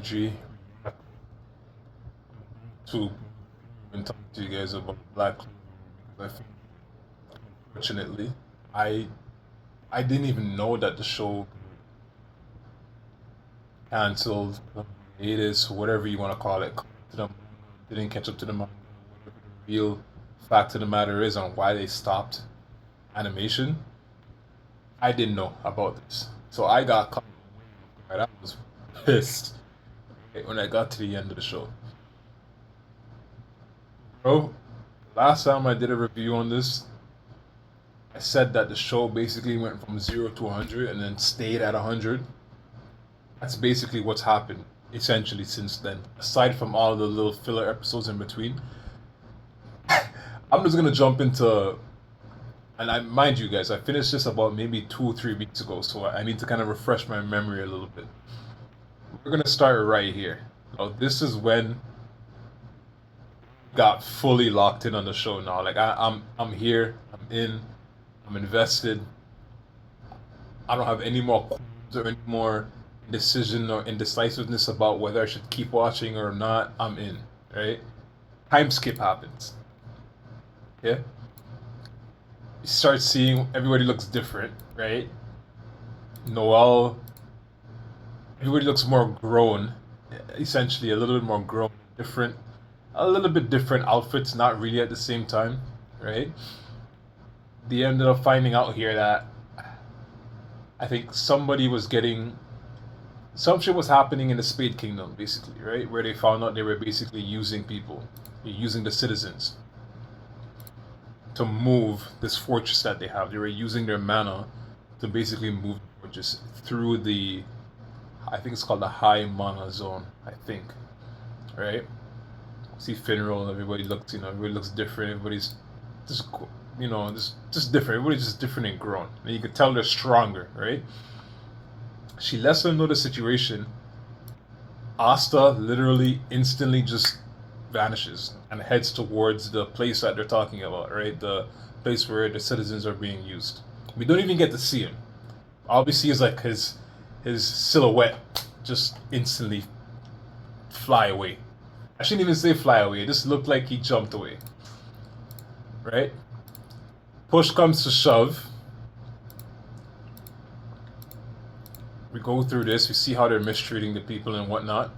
G to and talk to you guys about Black Clover. Unfortunately, I I didn't even know that the show canceled, hiatus, whatever you want to call it. To them, didn't catch up to them. The real fact of the matter is on why they stopped animation. I didn't know about this, so I got caught. Right, I was pissed when I got to the end of the show, bro. Last time I did a review on this, I said that the show basically went from 0 to 100 and then stayed at 100. That's basically what's happened essentially since then. Aside from all the little filler episodes in between, I'm just gonna jump into. And I mind you guys, I finished this about maybe 2 or 3 weeks ago, so I need to kind of refresh my memory a little bit. We're gonna start right here. Now, this is when got fully locked in on the show now. Like I'm here, I'm in, I'm invested. I don't have any more qualms or any more indecision or indecisiveness about whether I should keep watching or not. I'm in, right? Time skip happens. Yeah. You start seeing everybody looks different, right? Noel, everybody looks more grown, essentially a little bit more grown, different, a little bit different outfits, not really at the same time, right? They ended up finding out here that I think somebody was getting some shit was happening in the Spade Kingdom, basically, right? Where they found out they were basically using people, using the citizens to move this fortress that they have. They were using their mana to basically move the fortress through the, I think it's called the high mana zone, I think, right? See Finral, everybody looks different. Everybody's just, just different. Everybody's just different and grown. And you can tell they're stronger, right? She lets them know the situation. Asta literally instantly just vanishes and heads towards the place that they're talking about, right? The place where the citizens are being used. We don't even get to see him. All we see is like his silhouette just instantly fly away. I shouldn't even say fly away. It just looked like he jumped away. Right? Push comes to shove. We go through this. We see how they're mistreating the people and whatnot.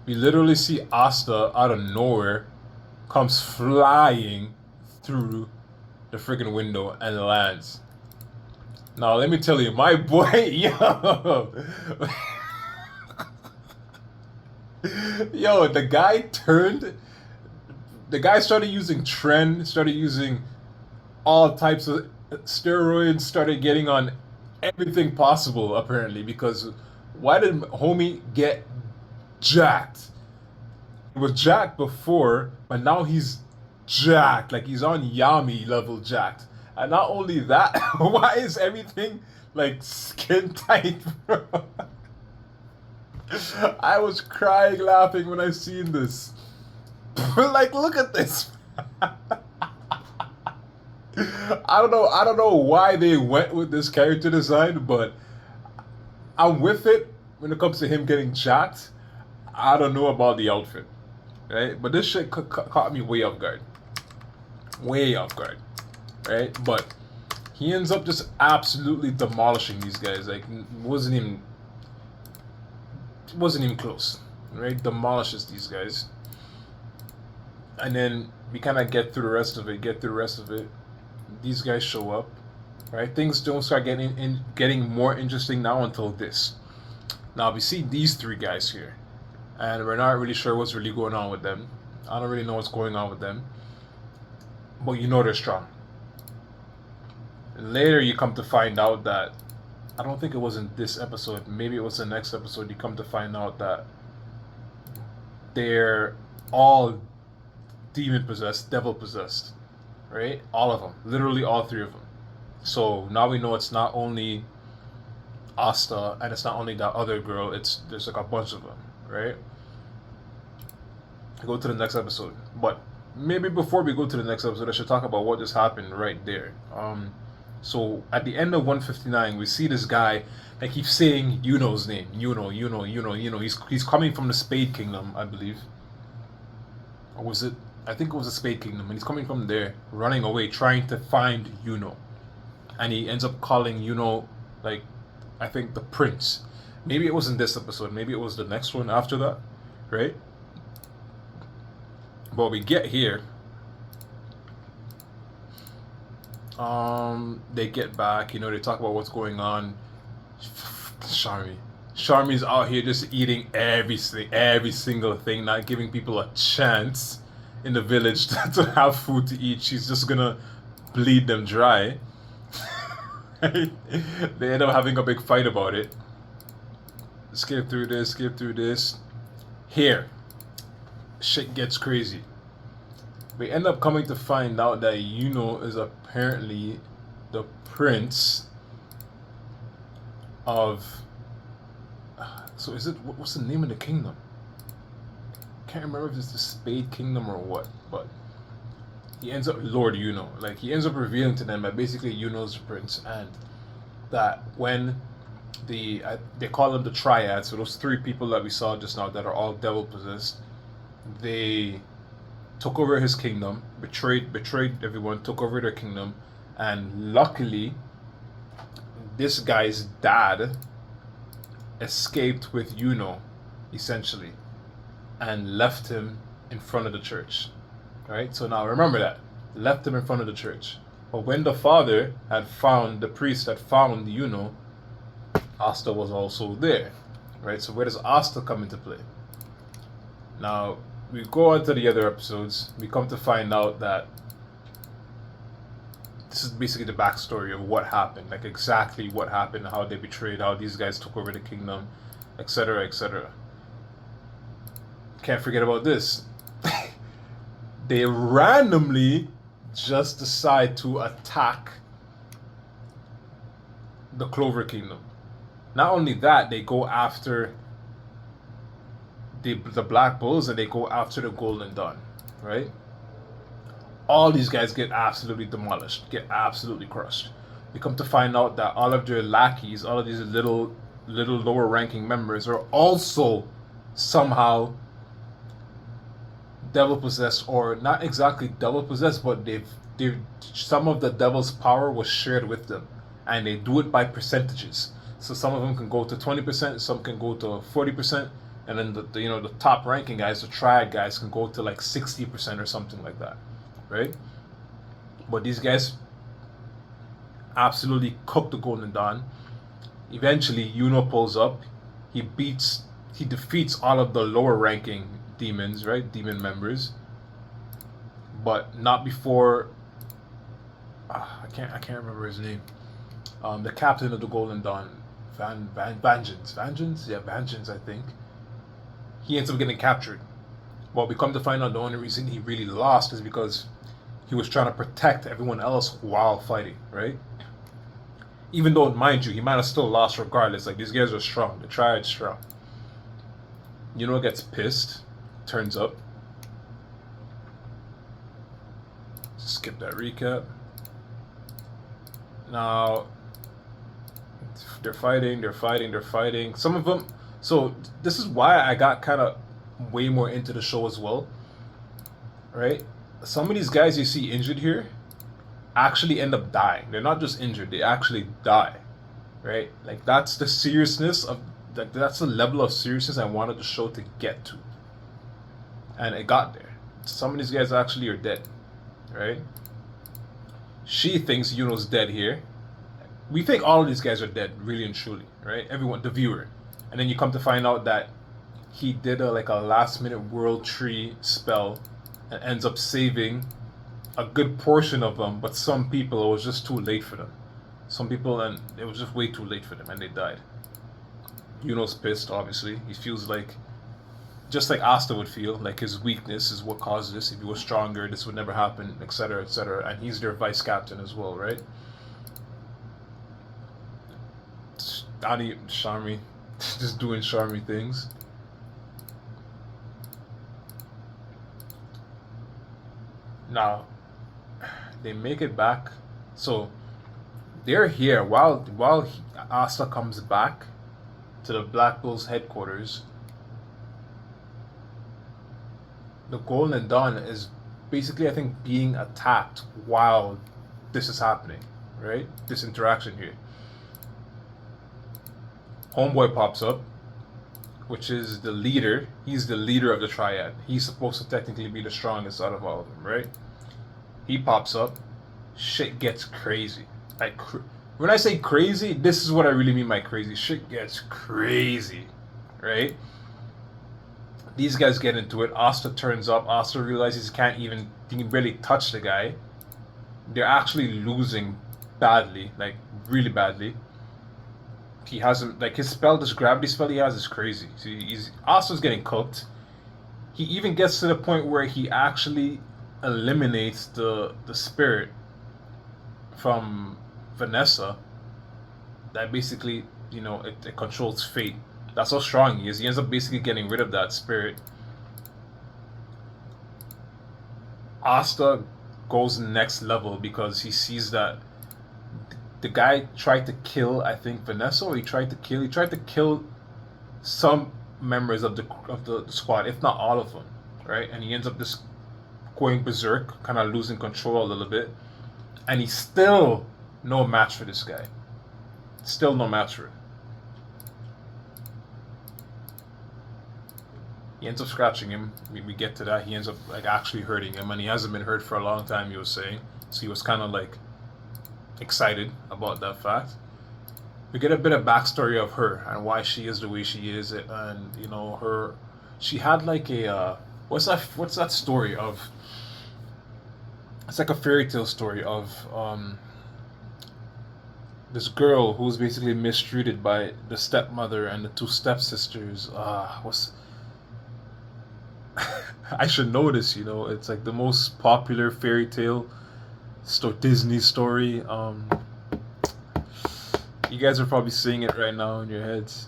We literally see Asta out of nowhere comes flying through the friggin' window and lands. Now let me tell you, my boy, yo, yo, the guy turned. The guy started using trend, started using all types of steroids, started getting on everything possible apparently. Because why did homie get jacked? He was jacked before, but now he's jacked. Like he's on Yami level jacked. And not only that, why is everything like skin tight, bro? I was crying laughing when I seen this. Like, look at this. I don't know why they went with this character design, but I'm with it when it comes to him getting jacked. I don't know about the outfit, right? But this shit caught me way off guard, right? But he ends up just absolutely demolishing these guys. Like, wasn't even close, right? Demolishes these guys, and then we kind of get through the rest of it. These guys show up, right? Things don't start getting more interesting now until this. Now we see these three guys here, and we're not really sure what's really going on with them. I don't really know what's going on with them, but you know they're strong. And later you come to find out that I don't think it was in this episode. Maybe it was the next episode. You come to find out that they're all demon possessed, devil possessed, right? All of them, literally all three of them. So now we know it's not only Asta and it's not only that other girl. There's like a bunch of them, right? Go to the next episode, but maybe before we go to the next episode, I should talk about what just happened right there. So at the end of 159, we see this guy that keeps saying Yuno's name. Yuno. He's coming from the Spade Kingdom, I believe. Or was it? I think it was the Spade Kingdom, and he's coming from there, running away, trying to find Yuno. And he ends up calling Yuno, like, I think the prince. Maybe it wasn't this episode, maybe it was the next one after that, right? But we get here. They get back, they talk about what's going on. Charmy's out here just eating every single thing, not giving people a chance in the village to have food to eat. She's just gonna bleed them dry. They end up having a big fight about it. Skip through this. Here, shit gets crazy. We end up coming to find out that Yuno is apparently the prince of. So is it, what's the name of the kingdom? Can't remember if it's the Spade Kingdom or what, but he ends up Lord Yuno. Like, he ends up revealing to them that basically Yuno's the prince, and that when they call them the Triad, so those three people that we saw just now that are all devil possessed, they took over his kingdom, betrayed everyone, took over their kingdom, and luckily this guy's dad escaped with Yuno, essentially, and left him in front of the church. Right? So now remember that. Left him in front of the church. But when the father had found, the priest had found Yuno, Asta was also there. Right? So where does Asta come into play? Now, we go on to the other episodes. We come to find out that this is basically the backstory of what happened. Like, exactly what happened, how they betrayed, how these guys took over the kingdom, etc., etc. Can't forget about this. They randomly just decide to attack the Clover Kingdom. Not only that, they go after the Black Bulls, and they go after the Golden Dawn, right? All these guys get absolutely demolished, get absolutely crushed. We come to find out that all of their lackeys, all of these little lower ranking members, are also somehow devil possessed, or not exactly devil possessed, but they've some of the devil's power was shared with them, and they do it by percentages. So some of them can go to 20%, some can go to 40%, and then the top ranking guys, the triad guys, can go to like 60% or something like that, right? But these guys absolutely cook the Golden Dawn. Eventually, Yuno pulls up. He defeats all of the lower ranking demons, right? Demon members, but not before. I can't remember his name. The captain of the Golden Dawn, Vengeance, yeah, Vengeance, I think. He ends up getting captured. Well, we come to find out the only reason he really lost is because he was trying to protect everyone else while fighting, right? Even though, mind you, he might have still lost regardless. Like, these guys are strong. The Triad's strong. Yuno gets pissed, turns up. Skip that recap. Now, they're fighting. Some of them. So this is why I got kind of way more into the show as well, right? Some of these guys you see injured here actually end up dying. They're not just injured; they actually die, right? Like, that's the seriousness of that's the level of seriousness I wanted the show to get to, and it got there. Some of these guys actually are dead, right? She thinks Yuno's dead here. We think all of these guys are dead, really and truly, right? Everyone, the viewer. And then you come to find out that he did a last minute world tree spell and ends up saving a good portion of them, but some people, it was just too late for them. Some people, and it was just way too late for them, and they died. Yuno's pissed, obviously. He feels like, just like Asta would feel, like his weakness is what caused this. If he was stronger, this would never happen, etc., etc. And he's their vice captain as well, right? Adi, Charmy, just doing Charmy things. Now, they make it back. So, they're here while Asta comes back to the Black Bulls headquarters. The Golden Dawn is basically, I think, being attacked while this is happening, right? This interaction here. Homeboy pops up, which is the leader. He's the leader of the triad. He's supposed to technically be the strongest out of all of them, right? He pops up. Shit gets crazy. Like, when I say crazy, this is what I really mean by crazy. Shit gets crazy, right? These guys get into it. Asta turns up. Asta realizes he can barely touch the guy. They're actually losing badly, like really badly. He hasn't, like, his spell, this gravity spell he has is crazy. See, Asta's getting cooked. He even gets to the point where he actually eliminates the spirit from Vanessa. That basically, it controls fate. That's how strong he is. He ends up basically getting rid of that spirit. Asta goes next level because he sees that the guy tried to kill, I think, Vanessa, or he tried to kill some members of the squad, if not all of them, right? And he ends up just going berserk, kind of losing control a little bit, and he's still no match for this guy. Still no match for him. He ends up scratching him. We get to that. He ends up like actually hurting him, and he hasn't been hurt for a long time, he was saying. So he was kind of like excited about that fact. We get a bit of backstory of her and why she is the way she is, and she had like a what's that story of? It's like a fairy tale story of this girl who was basically mistreated by the stepmother and the two stepsisters. I should know this, it's like the most popular fairy tale Disney story. You guys are probably seeing it right now in your heads.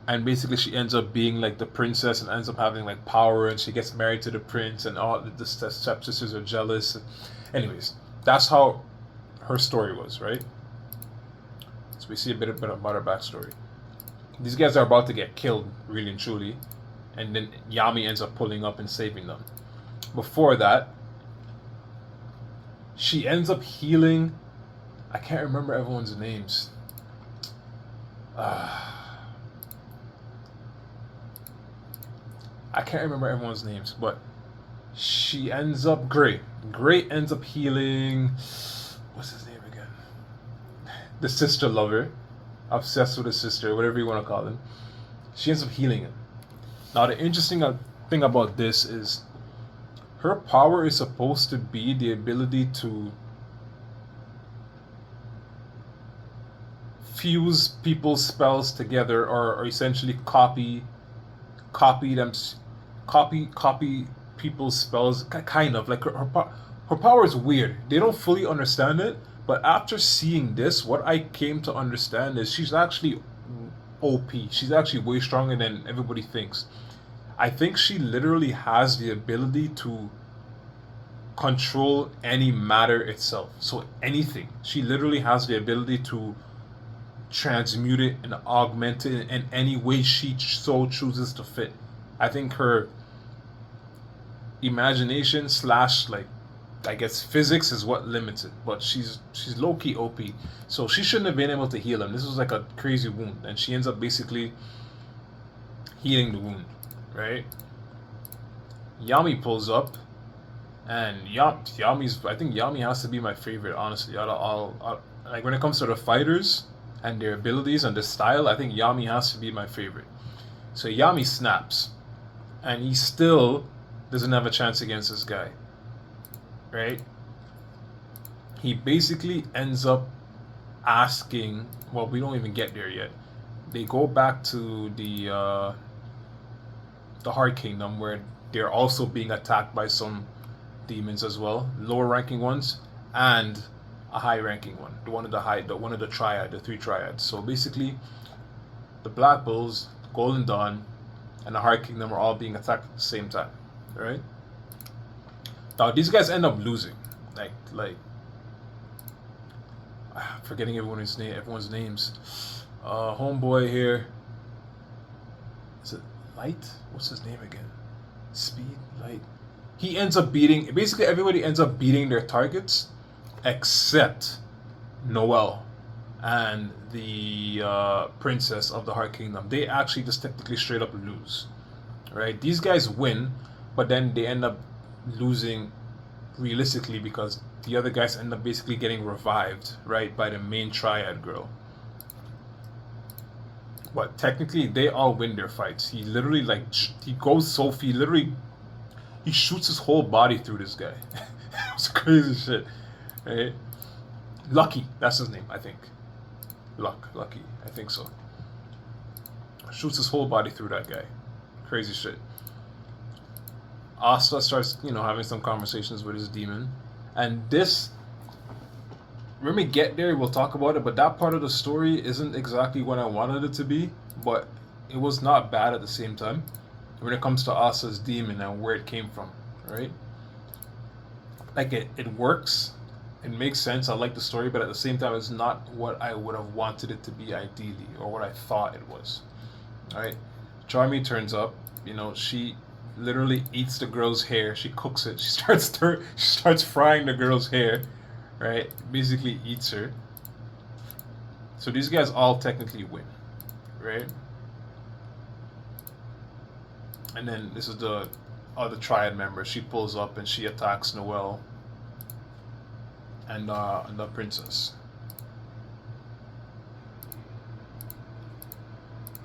And basically she ends up being like the princess and ends up having like power, and she gets married to the prince, and all the stepsisters are jealous. Anyways, that's how her story was, right? So we see a bit about her backstory. These guys are about to get killed, really and truly, and then Yami ends up pulling up and saving them. Before that, she ends up healing. I can't remember everyone's names. I can't remember everyone's names, but she ends up Gray. Gray ends up healing. What's his name again? The sister lover, obsessed with his sister, whatever you want to call him. She ends up healing him. Now the interesting thing about this is her power is supposed to be the ability to fuse people's spells together, or essentially copy people's spells, kind of like her power is weird. They don't fully understand it, but after seeing this, what I came to understand is she's actually OP. She's actually way stronger than everybody thinks. I think she literally has the ability to control any matter itself. So anything. She literally has the ability to transmute it and augment it in any way she so chooses to fit. I think her imagination / like, I guess physics is what limits it, but she's low-key OP. So she shouldn't have been able to heal him. This was like a crazy wound, and she ends up basically healing the wound, right? Yami pulls up, and I think Yami has to be my favorite, honestly. I'll like, when it comes to the fighters and their abilities and the style, I think Yami has to be my favorite. So Yami snaps, and he still doesn't have a chance against this guy, right? He basically ends up asking, well, we don't even get there yet. They go back to the Heart Kingdom, where they're also being attacked by some demons as well, lower ranking ones and a high ranking one, one of the triad, the three triads. So basically, the Black Bulls, Golden Dawn, and the Heart Kingdom are all being attacked at the same time, right? Now these guys end up losing, like Forgetting everyone's names. Homeboy here. Is it Light? What's his name again? Speed, Light. He ends up beating. Basically, everybody ends up beating their targets, except Noelle and the princess of the Heart Kingdom. They actually just technically straight up lose. Right? These guys win, but then they end up losing realistically because the other guys end up basically getting revived, right, by the main triad girl. But technically, they all win their fights. He literally he goes Sophie. Literally, he shoots his whole body through this guy. It's crazy shit, right? Lucky, that's his name, I think. Lucky, I think so. Shoots his whole body through that guy. Crazy shit. Asta starts, having some conversations with his demon, and this. When we get there, we'll talk about it. But that part of the story isn't exactly what I wanted it to be, but it was not bad at the same time. When it comes to Asta's demon and where it came from, right? Like it works. It makes sense. I like the story, but at the same time, it's not what I would have wanted it to be ideally, or what I thought it was. All right. Charmy turns up. She literally eats the girl's hair. She cooks it. She starts frying the girl's hair, right? Basically eats her. So these guys all technically win, right? And then this is the other triad member. She pulls up and she attacks Noelle and the princess.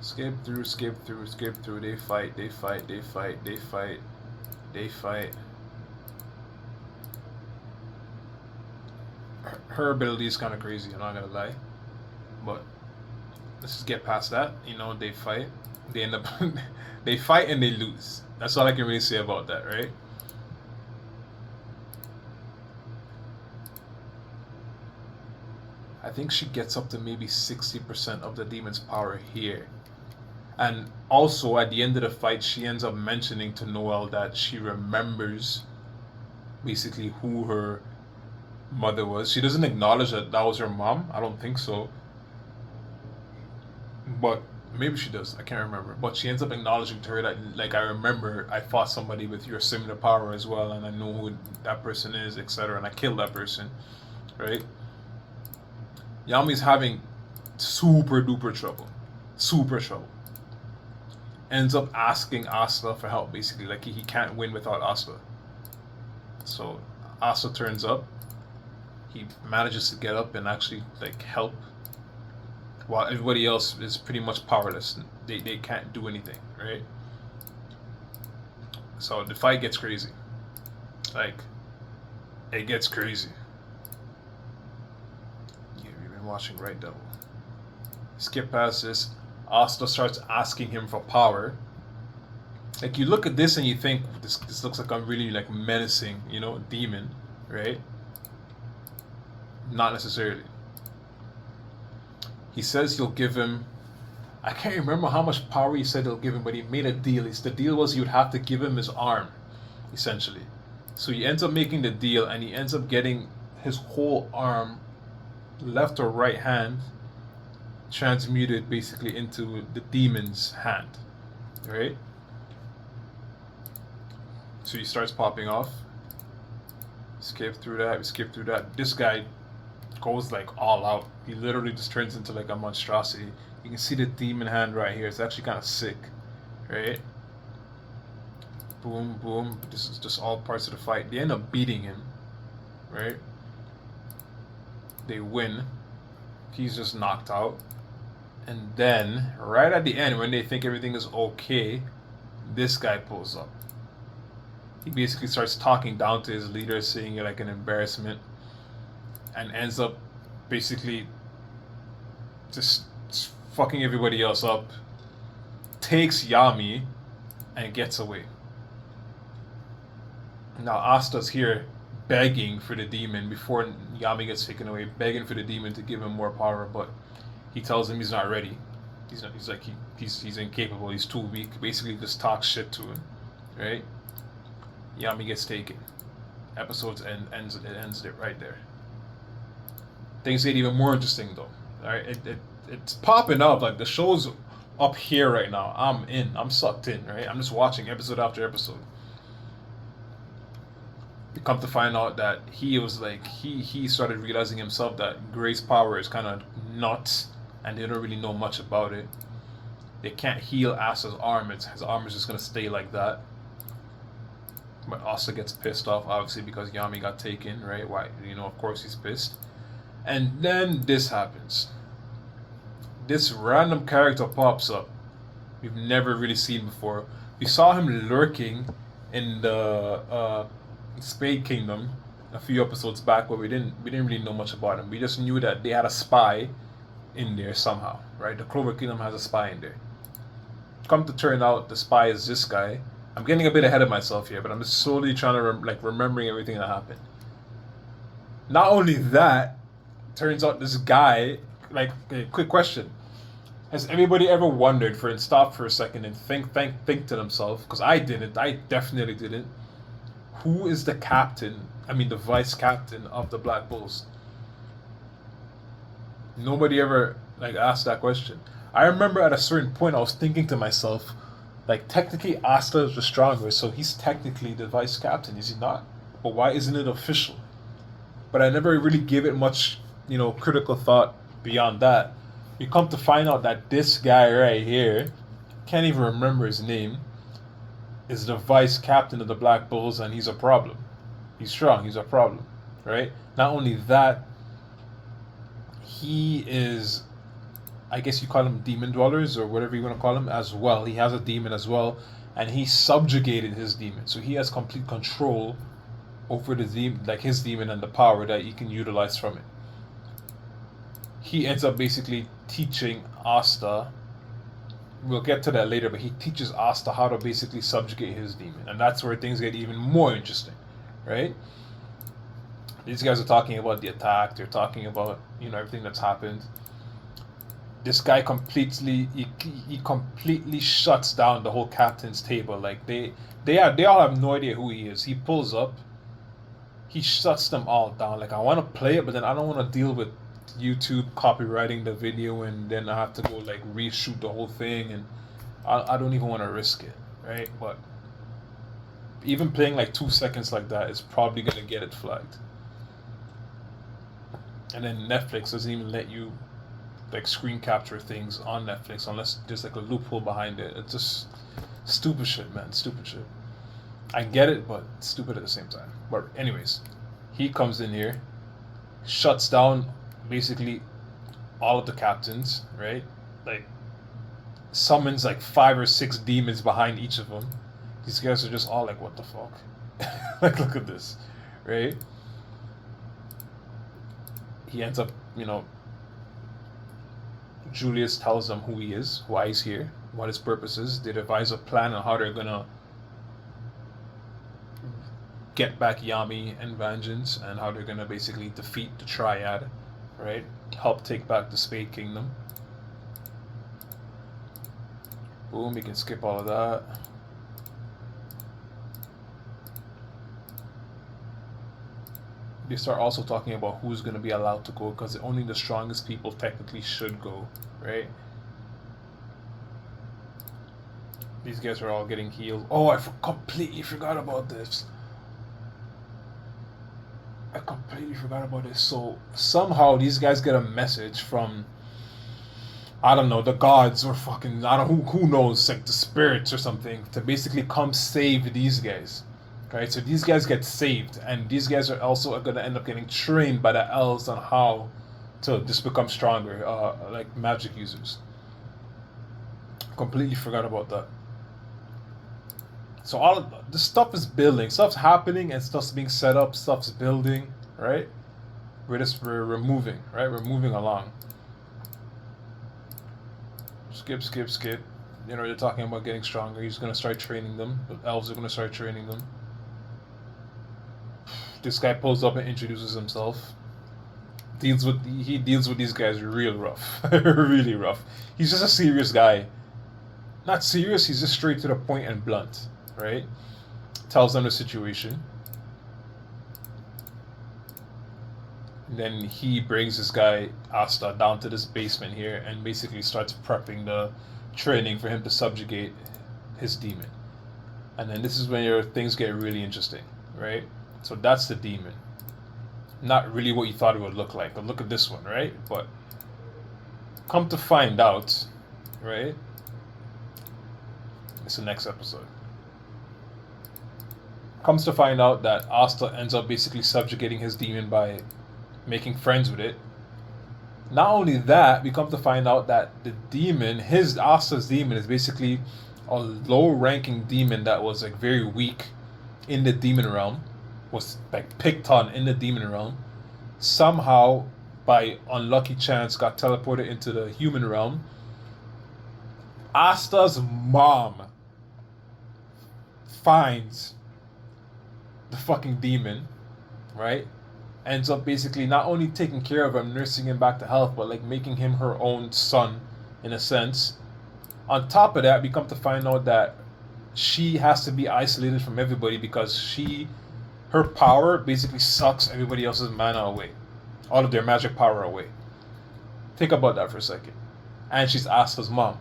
Skip through. They fight. Her ability is kind of crazy, I'm not gonna lie. But let's just get past that. They fight. They end up. They fight and they lose. That's all I can really say about that, right? I think she gets up to maybe 60% of the demon's power here. And also, at the end of the fight, she ends up mentioning to Noelle that she remembers basically who her mother was. She doesn't acknowledge that was her mom. I don't think so. But maybe she does. I can't remember. But she ends up acknowledging to her that, I remember I fought somebody with your similar power as well, and I know who that person is, etc. And I killed that person, right? Yami's having super duper trouble. Super trouble. Ends up asking Asta for help, basically. He can't win without Asta. So Asta turns up. He manages to get up and actually help, while everybody else is pretty much powerless. They can't do anything, right? So the fight gets crazy. It gets crazy. You've been watching, right, Devil? Skip past this. Asta starts asking him for power. You look at this and you think this looks like a really menacing, demon, right? Not necessarily. He says he'll give him. I can't remember how much power he said he'll give him, but he made a deal. The deal was he would have to give him his arm, essentially. So he ends up making the deal, and he ends up getting his whole arm, left or right hand, transmuted basically into the demon's hand, right? So he starts popping off. Skip through that. This guy goes all out. He literally just turns into a monstrosity. You can see the demon hand right here. It's actually kind of sick, right? Boom, boom. This is just all parts of the fight. They end up beating him, right? They win. He's just knocked out. And then, right at the end, when they think everything is okay, this guy pulls up. He basically starts talking down to his leader, saying you're an embarrassment, and ends up basically just fucking everybody else up, takes Yami, and gets away. Now Asta's here begging for the demon before Yami gets taken away, begging for the demon to give him more power, but he tells him he's not ready. He's incapable. He's too weak. Basically, just talks shit to him, right? Yami gets taken. Episodes ends it right there. Things get even more interesting though. All right, it's popping up. Like the show's up here right now. I'm in. I'm sucked in. Right, I'm just watching episode after episode. We come to find out that he was like he started realizing himself that Gray's power is kind of nuts, and they don't really know much about it. They can't heal Asta's arm. His arm is just gonna stay like that. But Asta gets pissed off, obviously, because Yami got taken, right? Why? Of course he's pissed. And then this happens. This random character pops up. We've never really seen before. We saw him lurking in the Spade Kingdom a few episodes back, but we didn't really know much about him. We just knew that they had a spy in there somehow, right? The Clover Kingdom has a spy in there. Come to turn out, the spy is this guy. I'm getting a bit ahead of myself here, but I'm just slowly trying to remembering everything that happened. Not only that, turns out this guy, like, okay, quick question. Has anybody ever wondered stop for a second and think to themselves, because I didn't, I definitely didn't, who is the captain, the vice captain of the Black Bulls? Nobody ever, asked that question. I remember at a certain point I was thinking to myself, technically Asta is the stronger, so he's technically the vice captain, is he not? But why isn't it official? But I never really gave it much, critical thought beyond that. We come to find out that this guy right here, can't even remember his name, is the vice captain of the Black Bulls, and he's a problem. He's strong, he's a problem, right? Not only that, he is, I guess you call him demon dwellers or whatever you want to call him as well. He has a demon as well, and he subjugated his demon. So he has complete control over the demon, his demon, and the power that he can utilize from it. He ends up basically teaching Asta. We'll get to that later, but he teaches Asta how to basically subjugate his demon, and that's where things get even more interesting, right? These guys are talking about the attack. They're talking about everything that's happened. This guy completely shuts down the whole captain's table. They all have no idea who he is. He pulls up, he shuts them all down. I want to play it, but then I don't want to deal with YouTube copyrighting the video, and then I have to go reshoot the whole thing, and I don't even want to risk it, right? But even playing 2 seconds like that is probably gonna get it flagged. And then Netflix doesn't even let you screen capture things on Netflix unless there's a loophole behind it. It's just stupid shit, man. Stupid shit. I get it, but stupid at the same time. But anyways, he comes in here, shuts down basically all of the captains, right? Summons 5 or 6 demons behind each of them. These guys are just all what the fuck? Look at this, right? He ends up, Julius tells them who he is, why he's here, what his purpose is. They devise a plan on how they're gonna get back Yami and Vengeance, and how they're gonna basically defeat the Triad, right? Help take back the Spade Kingdom. Boom, we can skip all of that. They start also talking about who's going to be allowed to go, because only the strongest people technically should go, right? These guys are all getting healed. Oh, I completely forgot about this. So somehow these guys get a message from, I don't know, the gods or fucking, I don't know, who knows, the spirits or something, to basically come save these guys. Right, so these guys get saved, and these guys are also going to end up getting trained by the elves on how to just become stronger, magic users. Completely forgot about that. So all of the stuff is building, stuff's happening, and stuff's being set up, stuff's building, right? We're moving, right? We're moving along. Skip. They're talking about getting stronger. He's going to start training them. The elves are going to start training them. This guy pulls up and introduces himself. He deals with these guys real rough. Really rough. He's just a serious guy. Not serious, he's just straight to the point and blunt, right? Tells them the situation. Then he brings this guy Asta down to this basement here and basically starts prepping the training for him to subjugate his demon. And then this is when your things get really interesting, right? So that's the demon. Not really what you thought it would look like. But look at this one, right? But come to find out, right? It's the next episode. Comes to find out that Asta ends up basically subjugating his demon by making friends with it. Not only that, we come to find out that the demon, his Asta's demon, is basically a low-ranking demon that was like very weak in the demon realm, was like picked on in the demon realm. Somehow, by unlucky chance, got teleported into the human realm. Asta's mom finds the fucking demon, right? Ends up basically not only taking care of him, nursing him back to health, but like making him her own son, in a sense. On top of that, we come to find out that she has to be isolated from everybody because her power basically sucks everybody else's mana away, all of their magic power away. Think about that for a second. And she's Asta's mom.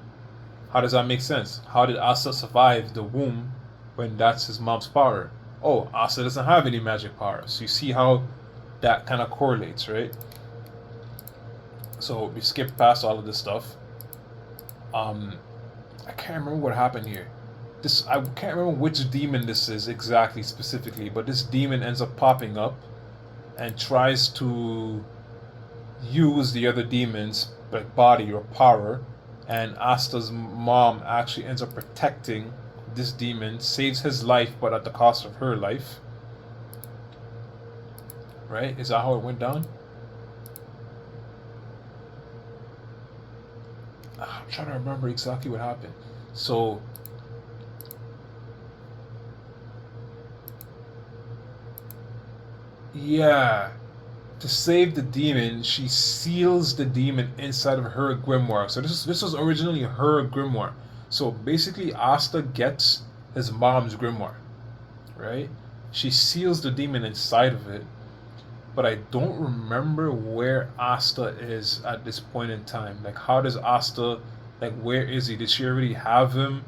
How does that make sense? How did Asta survive the womb when that's his mom's power? Oh, Asta doesn't have any magic power. So you see how that kind of correlates, right? So we skip past all of this stuff. I can't remember what happened here. I can't remember which demon this is exactly specifically, but this demon ends up popping up and tries to use the other demons like body or power, and Asta's mom actually ends up protecting this demon, saves his life but at the cost of her life. Right? Is that how it went down? I'm trying to remember exactly what happened. So yeah, to save the demon, she seals the demon inside of her grimoire. So this was originally her grimoire. So basically, Asta gets his mom's grimoire, right? She seals the demon inside of it, but I don't remember where Asta is at this point in time. Like, how does Asta, like, where is he? Did she already have him?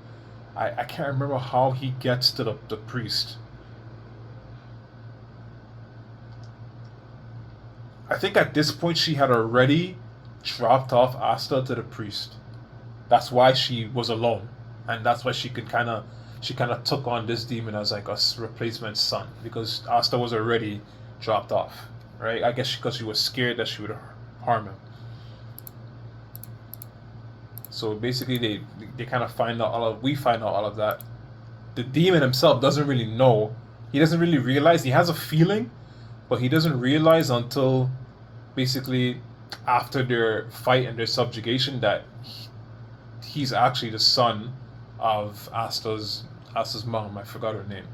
I can't remember how he gets to the priest. I think at this point she had already dropped off Asta to the priest. That's why she was alone, and that's why she kind of took on this demon as like a replacement son, because Asta was already dropped off, right? I guess because she was scared that she would harm him. So basically, they kind of find out we find out all of that. The demon himself doesn't really know. He doesn't really realize. He has a feeling, but he doesn't realize until basically after their fight and their subjugation that he's actually the son of Asta's mom. I forgot her name.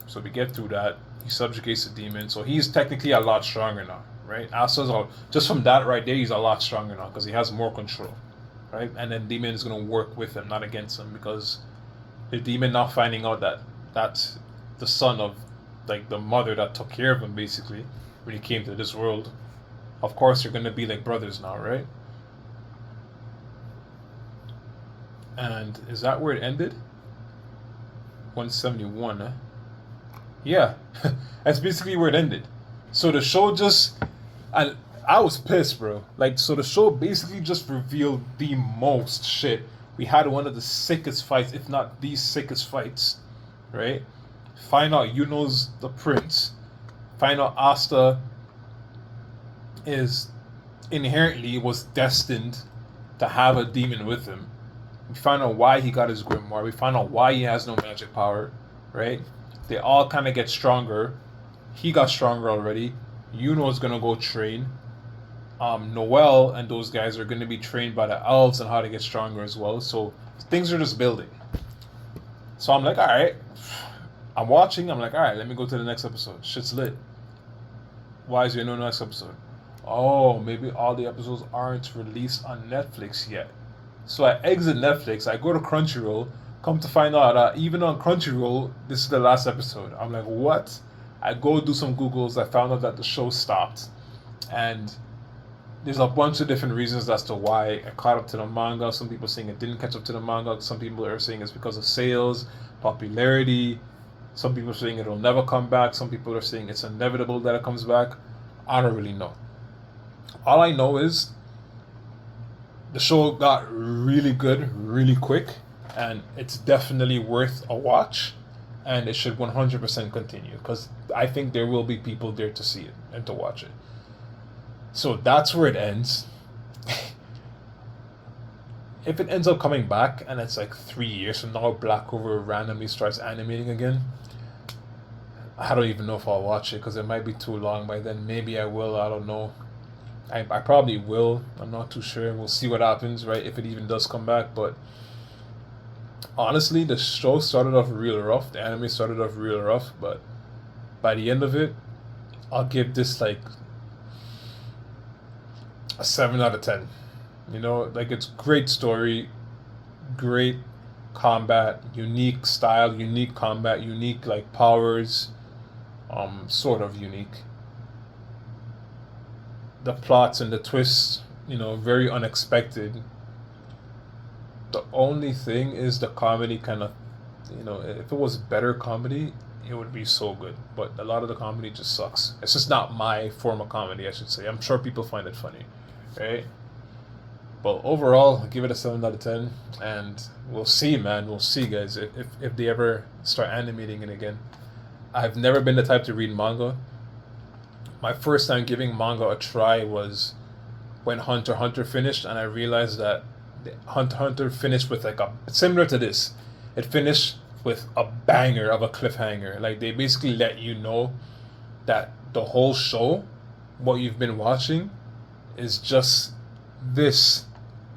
So we get through that. He subjugates the demon, so he's technically a lot stronger now, right? Just from that right there, he's a lot stronger now because he has more control, right? And then demon is gonna work with him, not against him, because the demon now finding out that that's the son of like the mother that took care of him basically when he came to this world. Of course, they're gonna be like brothers now, right? And is that where it ended? 171, eh? Yeah, that's basically where it ended. So the show I was pissed, bro. Like, so the show basically just revealed the most shit. We had one of the sickest fights, if not the sickest fights, right? Find out Yuno's the prince. Find out Asta is inherently was destined to have a demon with him. We find out why he got his grimoire. We find out why he has no magic power, right? They all kind of get stronger. He got stronger already. Yuno's gonna go train. Noel and those guys are gonna be trained by the elves on how to get stronger as well. So things are just building. So I'm like, all right. I'm watching. I'm like, all right. Let me go to the next episode. Shit's lit. Why is there no next episode? Oh, maybe all the episodes aren't released on Netflix yet. So I exit Netflix. I go to Crunchyroll. Come to find out that even on Crunchyroll, this is the last episode. I'm like, what? I go do some Googles. I found out that the show stopped, and there's a bunch of different reasons as to why it caught up to the manga. Some people saying it didn't catch up to the manga. Some people are saying it's because of sales, popularity. Some people are saying it'll never come back. Some people are saying it's inevitable that it comes back. I don't really know. All I know is the show got really good really quick, and it's definitely worth a watch, and it should 100% continue because I think there will be people there to see it and to watch it. So that's where it ends. If it ends up coming back and it's like 3 years from now, Black Clover randomly starts animating again, I don't even know if I'll watch it because it might be too long by then. Maybe I will, I don't know. I probably will. I'm not too sure. We'll see what happens, right? If it even does come back. But honestly, the show started off real rough. The anime started off real rough. But by the end of it, I'll give this like a 7 out of 10. You know, like it's great story, great combat, unique style, unique combat, unique like powers, sort of unique. The plots and the twists, you know, very unexpected. The only thing is the comedy kind of, you know, if it was better comedy, it would be so good. But a lot of the comedy just sucks. It's just not my form of comedy, I should say. I'm sure people find it funny, right? But overall, I'll give it a 7 out of 10. And we'll see, man. We'll see, guys, if they ever start animating it again. I've never been the type to read manga. My first time giving manga a try was when Hunter x Hunter finished, and I realized that Hunter x Hunter finished with like a similar to this. It finished with a banger of a cliffhanger. Like they basically let you know that the whole show, what you've been watching, is just this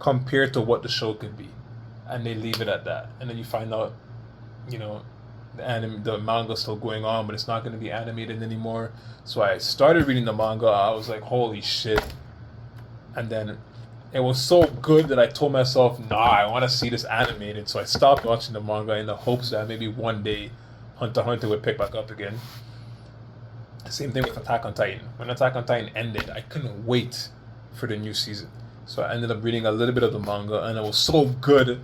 compared to what the show could be, and they leave it at that. And then you find out, you know, the manga's still going on, but it's not going to be animated anymore. So I started reading the manga. I was like, holy shit. And then it was so good that I told myself, nah, I want to see this animated. So I stopped watching the manga in the hopes that maybe one day Hunter x Hunter would pick back up again. Same thing with Attack on Titan. When Attack on Titan ended, I couldn't wait for the new season. So I ended up reading a little bit of the manga, and it was so good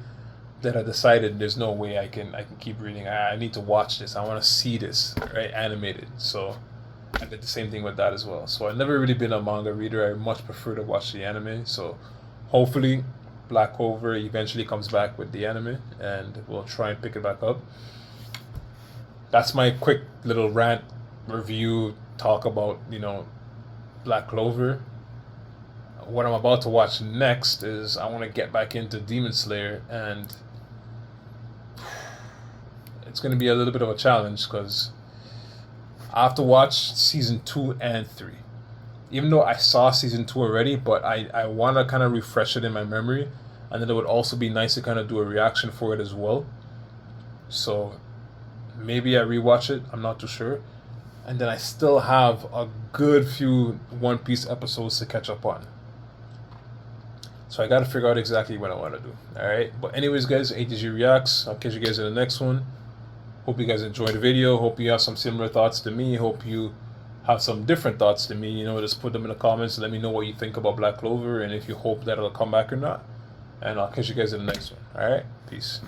that I decided there's no way I can keep reading. I need to watch this. I want to see this, right, animated. So I did the same thing with that as well. So I've never really been a manga reader. I much prefer to watch the anime. So hopefully Black Clover eventually comes back with the anime, and we'll try and pick it back up. That's my quick little rant review talk about, you know, Black Clover. What I'm about to watch next is I want to get back into Demon Slayer, and it's going to be a little bit of a challenge because I have to watch season 2 and 3. Even though I saw season 2 already, but I want to kind of refresh it in my memory, and then it would also be nice to kind of do a reaction for it as well. So maybe I rewatch it, I'm not too sure. And then I still have a good few One Piece episodes to catch up on. So I got to figure out exactly what I want to do. Alright, but anyways guys, ATG Reacts. I'll catch you guys in the next one. Hope you guys enjoyed the video. Hope you have some similar thoughts to me. Hope you have some different thoughts to me. You know, just put them in the comments and let me know what you think about Black Clover, and if you hope that it'll come back or not. And I'll catch you guys in the next one. Alright, peace.